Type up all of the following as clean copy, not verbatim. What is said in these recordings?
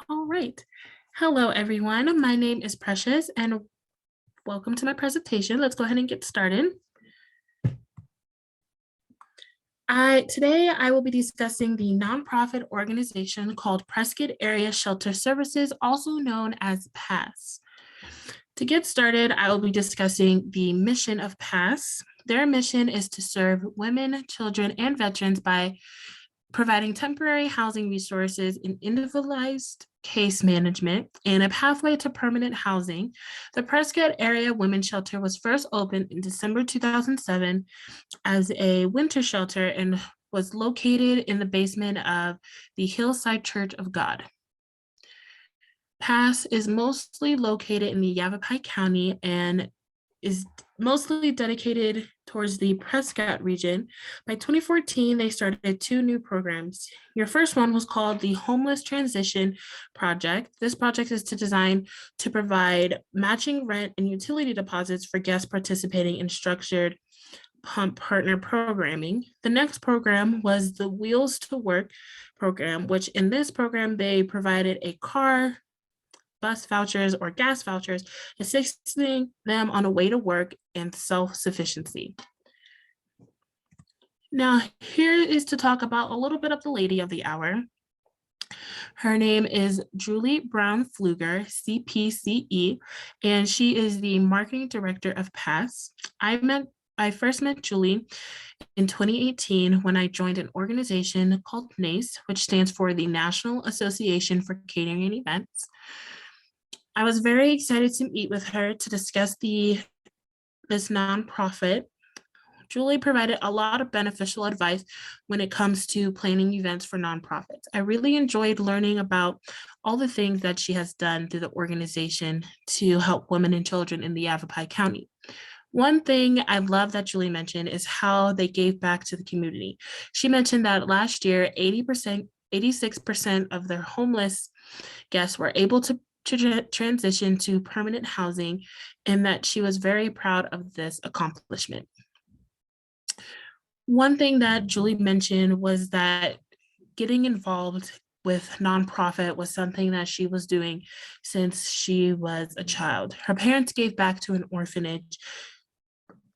All right. Hello, everyone. My name is Precious, and welcome to my presentation. Let's go ahead and get started. Today I will be discussing the nonprofit organization called Prescott Area Shelter Services, also known as PASS. To get started, I will be discussing the mission of PASS. Their mission is to serve women, children, and veterans by providing temporary housing resources and individualized case management and a pathway to permanent housing. The Prescott Area Women's Shelter was first opened in December 2007 as a winter shelter and was located in the basement of the Hillside Church of God. PASS is mostly located in the Yavapai County and is mostly dedicated towards the Prescott region. By 2014, they started two new programs. Your first one was called the Homeless Transition Project. This project is designed to provide matching rent and utility deposits for guests participating in structured pump partner programming. The next program was the Wheels to Work program, which in this program, they provided a car, bus vouchers, or gas vouchers, assisting them on a way to work and self-sufficiency. Now, here is to talk about a little bit of the lady of the hour. Her name is Julie Brown Pfluger, CPCE, and she is the marketing director of PASS. I first met Julie in 2018 when I joined an organization called NACE, which stands for the National Association for Catering and Events. I was very excited to meet with her to discuss this nonprofit. Julie provided a lot of beneficial advice when it comes to planning events for nonprofits. I really enjoyed learning about all the things that she has done through the organization to help women and children in the Yavapai County. One thing I love that Julie mentioned is how they gave back to the community. She mentioned that last year, 86% of their homeless guests were able to transition to permanent housing, and that she was very proud of this accomplishment. One thing that Julie mentioned was that getting involved with nonprofit was something that she was doing since she was a child. Her parents gave back to an orphanage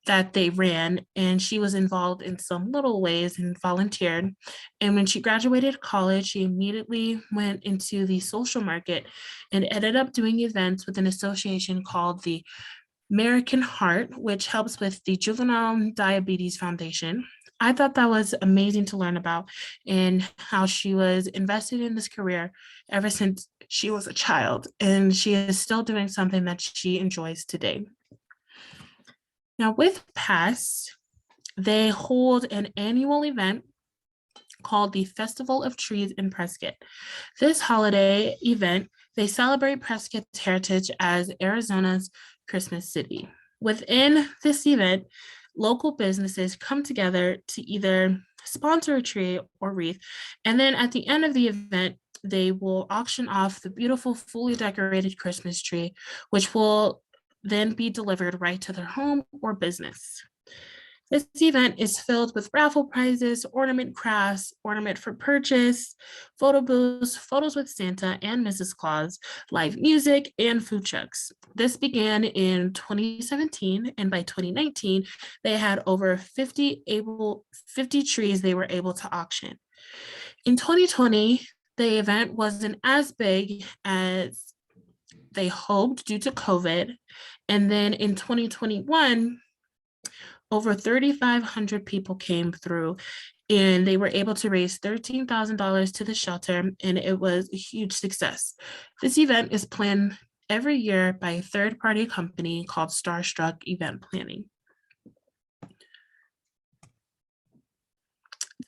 that they ran, and she was involved in some little ways and volunteered. And when she graduated college, she immediately went into the social market and ended up doing events with an association called the American Heart, which helps with the Juvenile Diabetes Foundation. I thought that was amazing to learn about and how she was invested in this career ever since she was a child, and she is still doing something that she enjoys today. Now, with PASS, they hold an annual event called the Festival of Trees in Prescott. This holiday event, they celebrate Prescott's heritage as Arizona's Christmas city. Within this event, local businesses come together to either sponsor a tree or wreath, and then at the end of the event, they will auction off the beautiful, fully decorated Christmas tree, which will then be delivered right to their home or business. This event is filled with raffle prizes, ornament crafts, ornament for purchase, photo booths, photos with Santa and Mrs. Claus, live music, and food trucks. This began in 2017, and by 2019, they had over 50 trees they were able to auction. In 2020, the event wasn't as big as they hoped due to COVID. And then in 2021, over 3,500 people came through, and they were able to raise $13,000 to the shelter, and it was a huge success. This event is planned every year by a third-party company called Starstruck Event Planning.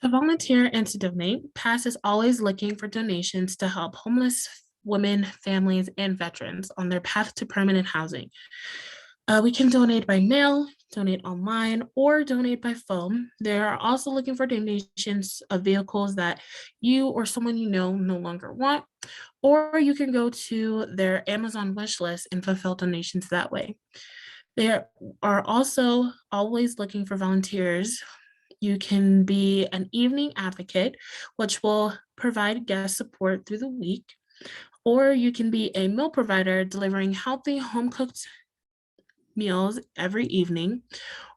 To volunteer and to donate, PASS is always looking for donations to help homeless women, families, and veterans on their path to permanent housing. We can donate by mail, donate online, or donate by phone. They're also looking for donations of vehicles that you or someone you know no longer want, or you can go to their Amazon wish list and fulfill donations that way. They are also always looking for volunteers. You can be an evening advocate, which will provide guest support through the week. Or you can be a meal provider delivering healthy home cooked meals every evening.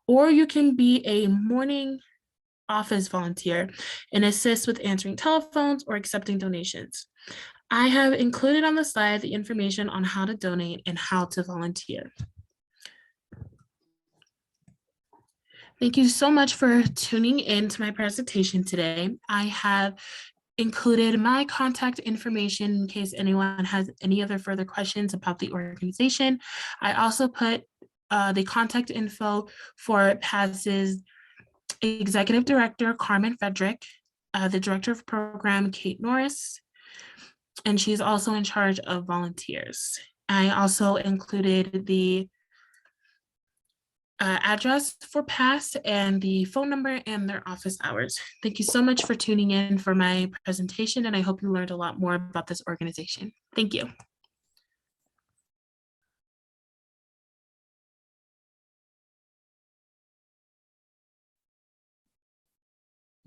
Or you can be a morning office volunteer and assist with answering telephones or accepting donations. I have included on the slide the information on how to donate and how to volunteer. Thank you so much for tuning in to my presentation today. I have included my contact information in case anyone has any other further questions about the organization. I also put the contact info for PASS's Executive Director, Carmen Frederick, the Director of Program, Kate Norris, and she's also in charge of volunteers. I also included the address for PASS and the phone number and their office hours. Thank you so much for tuning in for my presentation, and I hope you learned a lot more about this organization. Thank you.